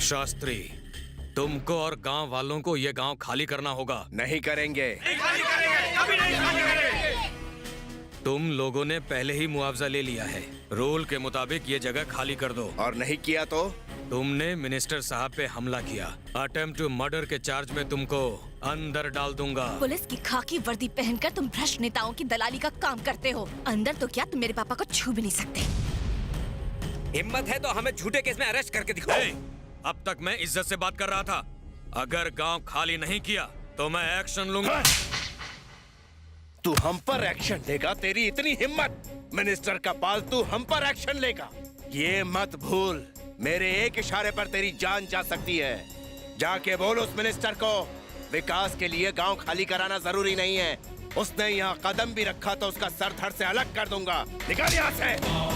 शास्त्री, तुमको और गांव वालों को ये गांव खाली करना होगा। नहीं करेंगे। नहीं खाली करेंगे, कभी नहीं खाली करेंगे। तुम लोगों ने पहले ही मुआवजा ले लिया है। रूल के मुताबिक ये जगह खाली कर दो। और नहीं किया तो? तुमने मिनिस्टर साहब पे हमला किया। अटेम्प्ट टू मर्डर के चार्ज में तुमको अंदर डाल दूंगा। पुलिस की खाकी वर्दी पहनकर तुम भ्रष्ट नेताओं की दलाली का काम करते हो। अंदर तो क्या, तुम मेरे पापा को छू भी नहीं सकते। हिम्मत है तो हमें झूठे केस में अरेस्ट करके दिखाओ। अब तक मैं इज्जत से बात कर रहा था। अगर गांव खाली नहीं किया तो मैं एक्शन लूंगा। तू हम पर एक्शन लेगा? तेरी इतनी हिम्मत? मिनिस्टर का पालतू हम पर एक्शन लेगा? ये मत भूल, मेरे एक इशारे पर तेरी जान जा सकती है। जाके बोल उस मिनिस्टर को, विकास के लिए गांव खाली कराना जरूरी नहीं है। उसने यहाँ कदम भी रखा तो उसका सर धड़ से अलग कर दूंगा। निकाल यहाँ से।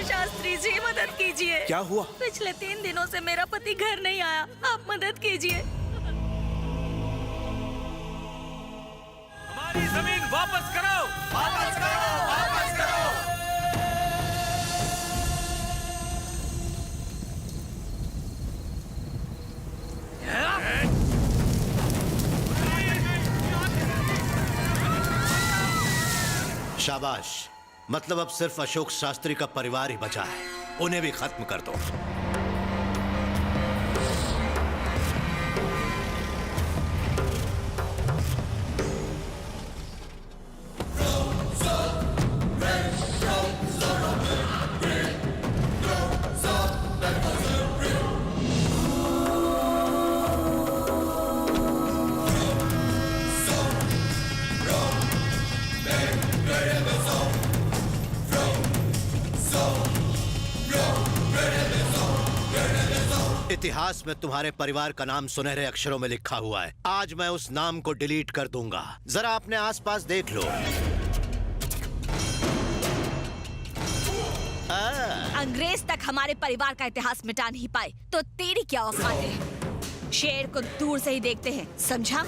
शास्त्री जी, मदद कीजिए। क्या हुआ? पिछले 3 दिनों से मेरा पति घर नहीं आया। आप मदद कीजिए। हमारी जमीन वापस करो, वापस करो, वापस करो। शाबाश, मतलब अब सिर्फ अशोक शास्त्री का परिवार ही बचा है। उन्हें भी खत्म कर दो। इतिहास में तुम्हारे परिवार का नाम सुनहरे अक्षरों में लिखा हुआ है। आज मैं उस नाम को डिलीट कर दूंगा। जरा अपने आसपास देख लो। अंग्रेज तक हमारे परिवार का इतिहास मिटा नहीं पाए, तो तेरी क्या औकात है? शेर को दूर से ही देखते हैं, समझा?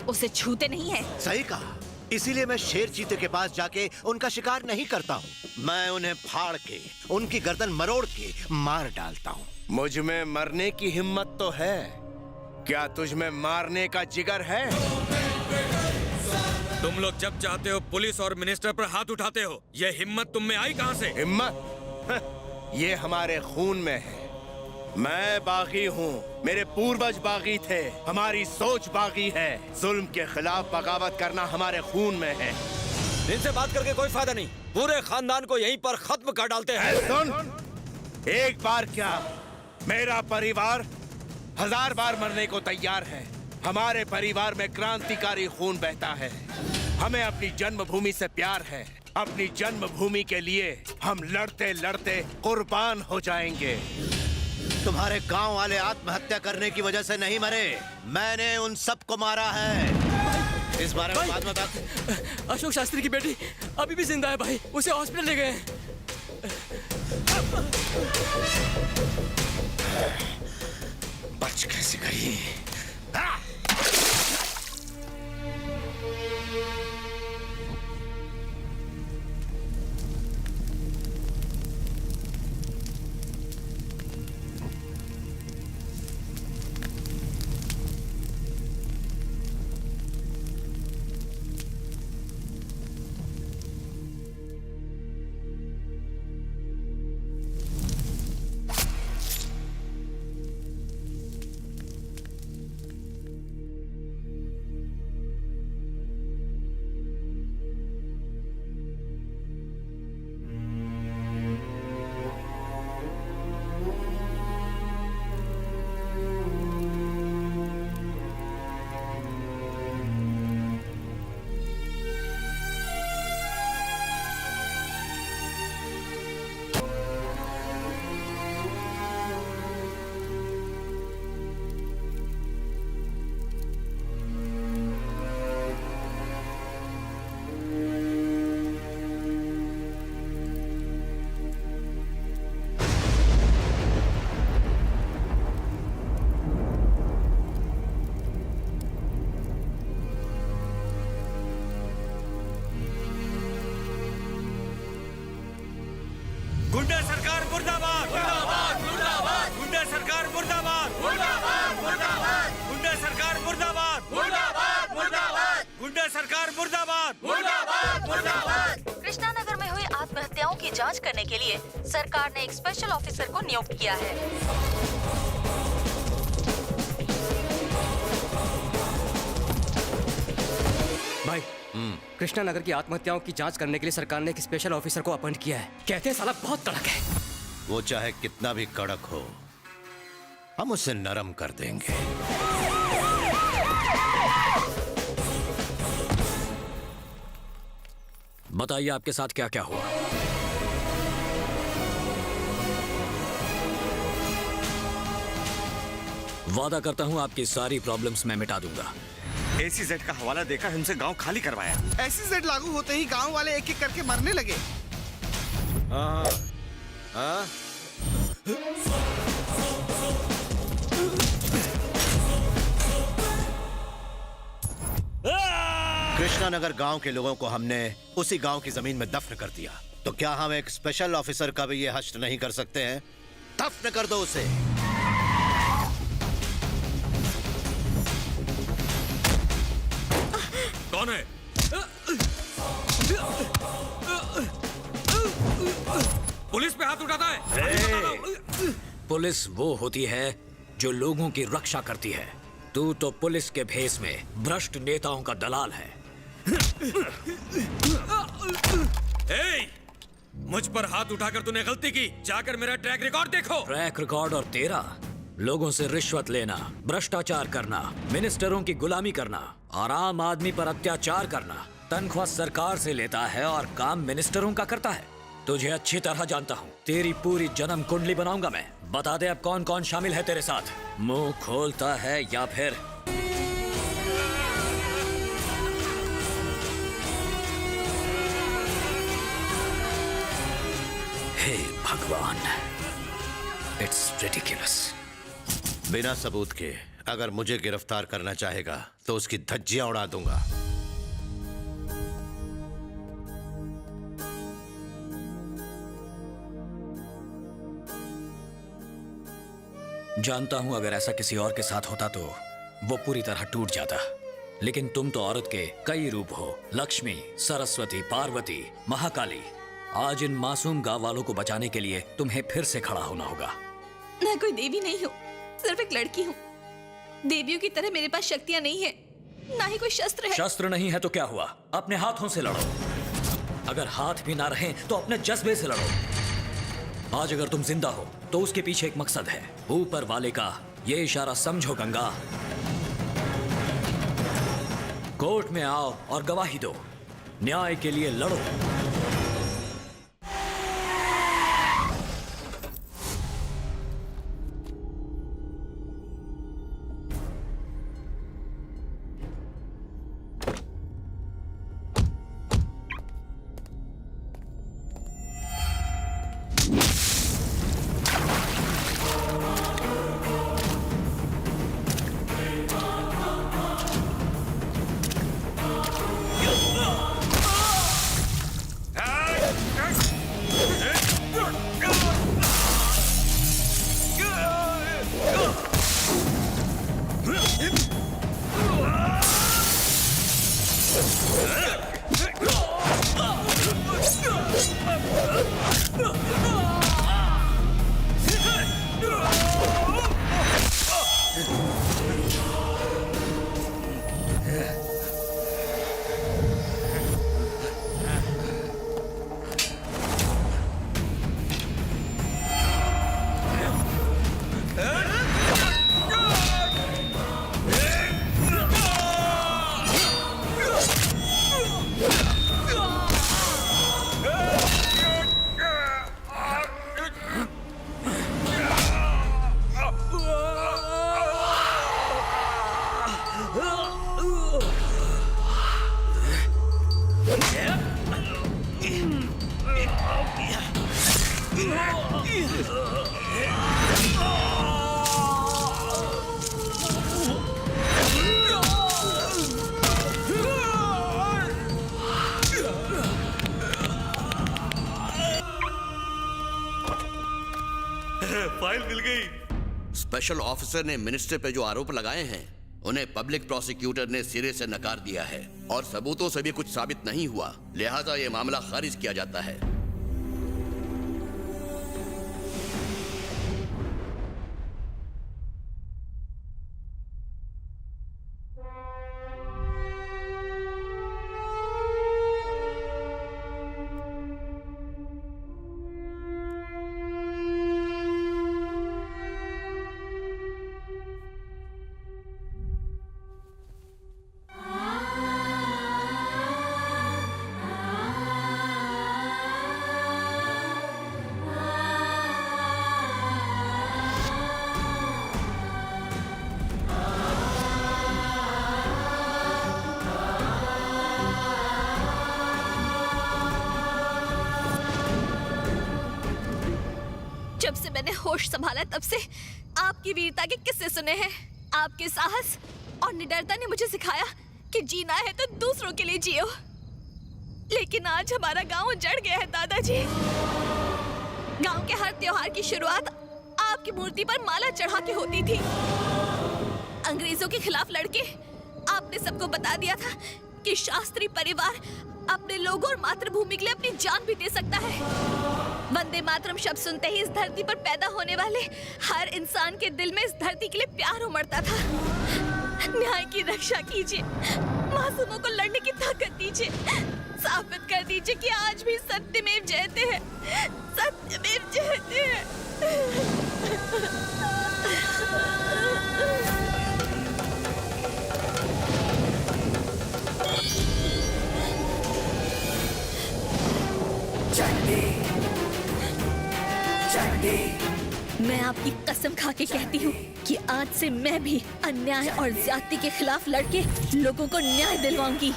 उसे छूते नहीं है। सही कहा। इसीलिए मैं शेर चीते के पास जाके उनका शिकार नहीं करता हूँ। मैं उन्हें फाड़ के, उनकी गर्दन मरोड़ के मार डालता हूँ। मुझ में मरने की हिम्मत तो है, क्या तुझ में मारने का जिगर है? तुम लोग जब चाहते हो पुलिस और मिनिस्टर पर हाथ उठाते हो। ये हिम्मत तुम में आई कहां से? हिम्मत ये हमारे खून में है। मैं बागी हूँ, मेरे पूर्वज बागी थे, हमारी सोच बागी है। जुल्म के खिलाफ बगावत करना हमारे खून में है। इनसे बात करके कोई फायदा नहीं। पूरे खानदान को यहीं पर खत्म कर डालते हैं। सुन, एक बार क्या, मेरा परिवार 1000 बार मरने को तैयार है। हमारे परिवार में क्रांतिकारी खून बहता है। हमें अपनी जन्मभूमि से प्यार है। अपनी जन्मभूमि के लिए हम लड़ते लड़ते कुर्बान हो जाएंगे। तुम्हारे गांव वाले आत्महत्या करने की वजह से नहीं मरे, मैंने उन सबको मारा है। इस बारे में बाद में बात। अशोक शास्त्री की बेटी अभी भी जिंदा है भाई, उसे हॉस्पिटल ले गए। बच कैसे गई? गुंडा सरकार मुर्दाबाद मुर्दाबाद मुर्दाबाद गुंडा सरकार मुर्दाबाद मुर्दाबाद मुर्दाबाद गुंडा सरकार मुर्दाबाद मुर्दाबाद मुर्दाबाद गुंडा सरकार मुर्दाबाद मुर्दाबाद मुर्दाबाद। कृष्णा नगर में हुई आत्महत्याओं की जांच करने के लिए सरकार ने एक स्पेशल ऑफिसर को नियुक्त किया है। भाई कृष्णा नगर की आत्महत्याओं की जांच करने के लिए सरकार ने एक स्पेशल ऑफिसर को अपॉइंट किया है। कहते हैं साला बहुत कड़क है। वो चाहे कितना भी कड़क हो, हम उसे नरम कर देंगे। बताइए आपके साथ क्या क्या हुआ। वादा करता हूं आपकी सारी प्रॉब्लम्स मैं मिटा दूंगा। एसीजेड का हवाला देकर हमसे गांव खाली करवाया। एसीजेड लागू होते ही गांव वाले एक एक करके मरने लगे। कृष्णा नगर गांव के लोगों को हमने उसी गांव की जमीन में दफन कर दिया, तो क्या हम एक स्पेशल ऑफिसर का भी ये हश्र नहीं कर सकते हैं? दफन कर दो उसे। कौन है? पुलिस पे हाथ उठाता है। पुलिस वो होती है जो लोगों की रक्षा करती है। तू तो पुलिस के भेष में भ्रष्ट नेताओं का दलाल है। मुझ पर हाथ उठाकर तूने गलती की। जाकर मेरा ट्रैक रिकॉर्ड देखो। ट्रैक रिकॉर्ड और तेरा? लोगों से रिश्वत लेना, भ्रष्टाचार करना, मिनिस्टरों की गुलामी करना और आम आदमी पर अत्याचार करना। तनख्वाह सरकार से लेता है और काम मिनिस्टरों का करता है। तुझे अच्छी तरह जानता हूँ। तेरी पूरी जन्म कुंडली बनाऊंगा मैं। बता दे अब कौन कौन शामिल है तेरे साथ। मुंह खोलता है या फिर हे भगवान, इट्स रिडिकुलस। बिना सबूत के अगर मुझे गिरफ्तार करना चाहेगा तो उसकी धज्जियां उड़ा दूंगा। जानता हूं अगर ऐसा किसी और के साथ होता तो वो पूरी तरह टूट जाता, लेकिन तुम तो औरत के कई रूप हो। लक्ष्मी, सरस्वती, पार्वती, महाकाली। आज इन मासूम गांव वालों को बचाने के लिए तुम्हें फिर से खड़ा होना होगा। मैं कोई देवी नहीं हूँ, सिर्फ एक लड़की हूँ। देवियों की तरह मेरे पास शक्तियाँ नहीं है, ना ही कोई शस्त्र है। शस्त्र नहीं है तो क्या हुआ? अपने हाथों से लड़ो। अगर हाथ भी ना रहे तो अपने जज्बे से लड़ो। आज अगर तुम जिंदा हो तो उसके पीछे एक मकसद है। ऊपर वाले का ये इशारा समझो गंगा। कोर्ट में आओ और गवाही दो। न्याय के लिए लड़ो। स्पेशल ऑफिसर ने मिनिस्टर पे जो आरोप लगाए हैं उन्हें पब्लिक प्रोसिक्यूटर ने सिरे से नकार दिया है और सबूतों से भी कुछ साबित नहीं हुआ, लिहाजा ये मामला खारिज किया जाता है। जब से मैंने होश संभाला तब से आपकी वीरता के किस्से सुने हैं। आपके साहस और निडरता ने मुझे सिखाया कि जीना है तो दूसरों के लिए जियो। लेकिन आज हमारा गांव उजड़ गया है दादाजी। गांव के हर त्योहार की शुरुआत आपकी मूर्ति पर माला चढ़ा के होती थी। अंग्रेजों के खिलाफ लड़के आपने सबको बता दिया था कि शास्त्री परिवार अपने लोगों और मातृभूमि के लिए अपनी जान भी दे सकता है। वंदे मातरम शब्द सुनते ही इस धरती पर पैदा होने वाले हर इंसान के दिल में इस धरती के लिए प्यार उमड़ता था। न्याय की रक्षा कीजिए, मासूमों को लड़ने की ताकत दीजिए, साबित कर दीजिए कि आज भी सत्यमेव जयते हैं, सत्यमेव जयते हैं। मैं आपकी कसम खा के कहती हूँ कि आज से मैं भी अन्याय और ज्यादती के खिलाफ लड़के लोगों को न्याय दिलवाऊंगी।